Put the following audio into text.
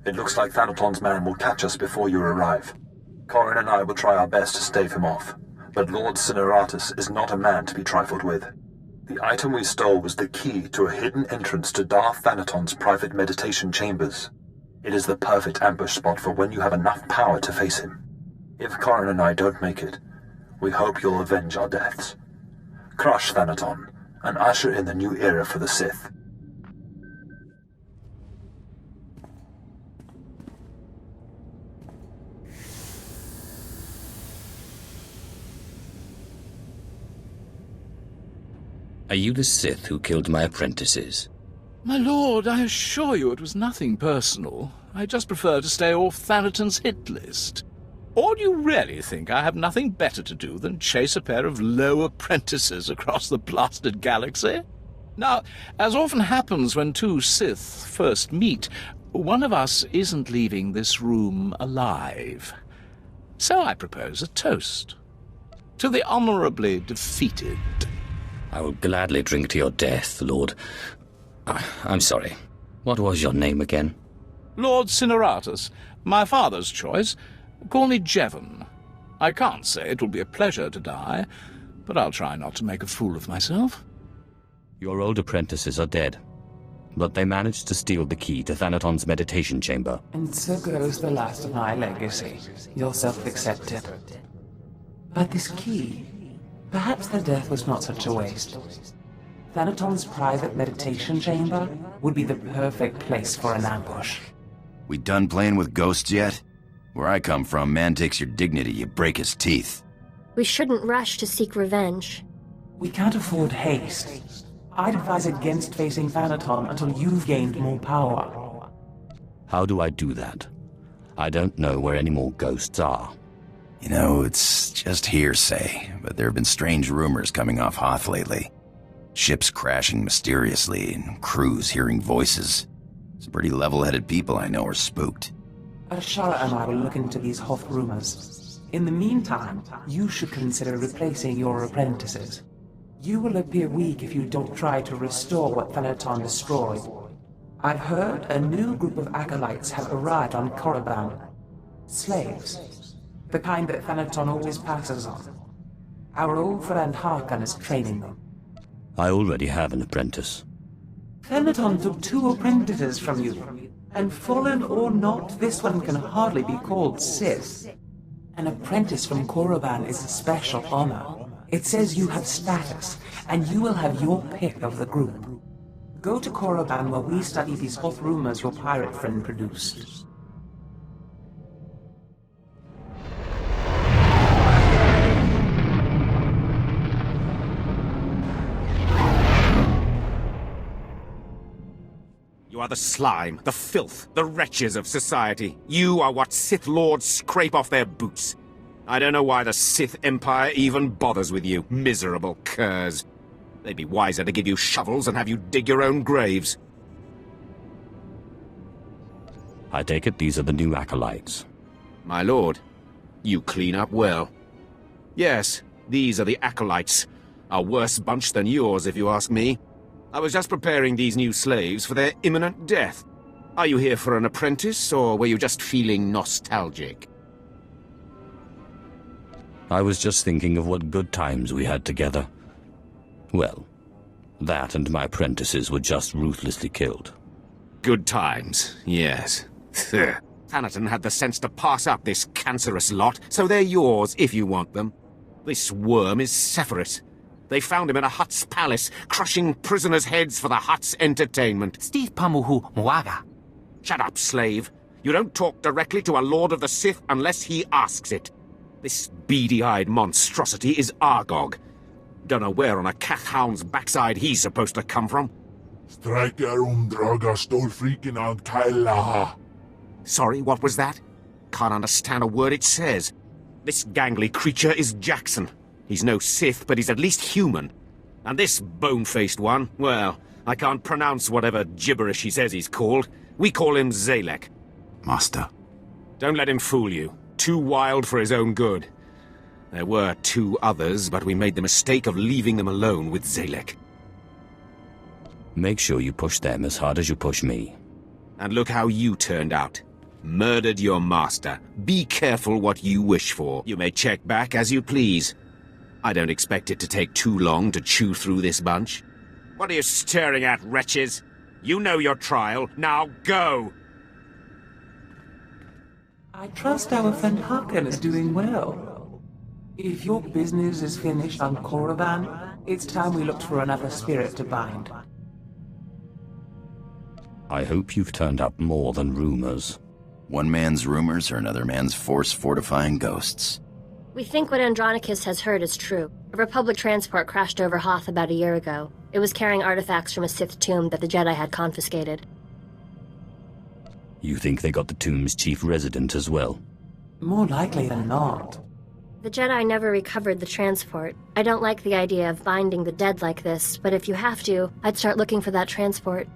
It looks like Thanaton's man will catch us before you arrive. Corin and I will try our best to stave him off, but Lord Cineratus is not a man to be trifled with. The item we stole was the key to a hidden entrance to Darth Thanaton's private meditation chambers. It is the perfect ambush spot for when you have enough power to face him. If Corin and I don't make it, we hope you'll avenge our deaths. Crush Thanaton, and usher in the new era for the Sith. Are you the Sith who killed my apprentices? My lord, I assure you it was nothing personal. I just prefer to stay off Thanaton's hit list. Or do you really think I have nothing better to do than chase a pair of low apprentices across the blasted galaxy? Now, as often happens when two Sith first meet, one of us isn't leaving this room alive. So I propose a toast. To the honourably defeated. I will gladly drink to your death, Lord. I'm sorry. What was your name again? Lord Cineratus. My father's choice. Call me Jevon. I can't say it will be a pleasure to die, but I'll try not to make a fool of myself. Your old apprentices are dead, but they managed to steal the key to Thanaton's meditation chamber. And so goes the last of my legacy. Your self-accepted. But this key... Perhaps their death was not such a waste. Thanaton's private meditation chamber would be the perfect place for an ambush. We done playing with ghosts yet? Where I come from, man takes your dignity, you break his teeth. We shouldn't rush to seek revenge. We can't afford haste. I'd advise against facing Thanaton until you've gained more power. How do I do that? I don't know where any more ghosts are. You know, it's just hearsay, but there have been strange rumors coming off Hoth lately. Ships crashing mysteriously, and crews hearing voices. Some pretty level-headed people I know are spooked. Ashara and I will look into these Hoth rumors. In the meantime, you should consider replacing your apprentices. You will appear weak if you don't try to restore what Thanaton destroyed. I've heard a new group of acolytes have arrived on Korriban. Slaves. The kind that Thanaton always passes on. Our old friend Harkon is training them. I already have an apprentice. Thanaton took 2 apprentices from you. And fallen or not, this one can hardly be called Sith. An apprentice from Korriban is a special honor. It says you have status, and you will have your pick of the group. Go to Korriban while we study these Hoth rumors your pirate friend produced. You are the slime, the filth, the wretches of society. You are what Sith Lords scrape off their boots. I don't know why the Sith Empire even bothers with you, miserable curs. They'd be wiser to give you shovels and have you dig your own graves. I take it these are the new acolytes. My lord, you clean up well. Yes, these are the acolytes. A worse bunch than yours, if you ask me. I was just preparing these new slaves for their imminent death. Are you here for an apprentice, or were you just feeling nostalgic? I was just thinking of what good times we had together. Well, that and my apprentices were just ruthlessly killed. Good times, yes. Thanaton had the sense to pass up this cancerous lot, so they're yours if you want them. This worm is Sephiroth. They found him in a Hutt's palace, crushing prisoners' heads for the Hutt's entertainment. Steve Pamuhu Mwaga. Shut up, slave. You don't talk directly to a Lord of the Sith unless he asks it. This beady-eyed monstrosity is Argog. Don't know where on a Cath hound's backside he's supposed to come from. Sorry, what was that? Can't understand a word it says. This gangly creature is Jackson. He's no Sith, but he's at least human. And this bone-faced one, well, I can't pronounce whatever gibberish he says he's called. We call him Zalek. Master. Don't let him fool you. Too wild for his own good. There were 2 others, but we made the mistake of leaving them alone with Zalek. Make sure you push them as hard as you push me. And look how you turned out. murdered your master. Be careful what you wish for. You may check back as you please. I don't expect it to take too long to chew through this bunch. What are you staring at, wretches? You know your trial. Now go! I trust our friend Harkin is doing well. If your business is finished on Korriban, it's time we looked for another spirit to bind. I hope you've turned up more than rumors. One man's rumors are another man's force-fortifying ghosts. We think what Andronicus has heard is true. A Republic transport crashed over Hoth about a year ago. It was carrying artifacts from a Sith tomb that the Jedi had confiscated. You think they got the tomb's chief resident as well? More likely than not. The Jedi never recovered the transport. I don't like the idea of binding the dead like this, but if you have to, I'd start looking for that transport.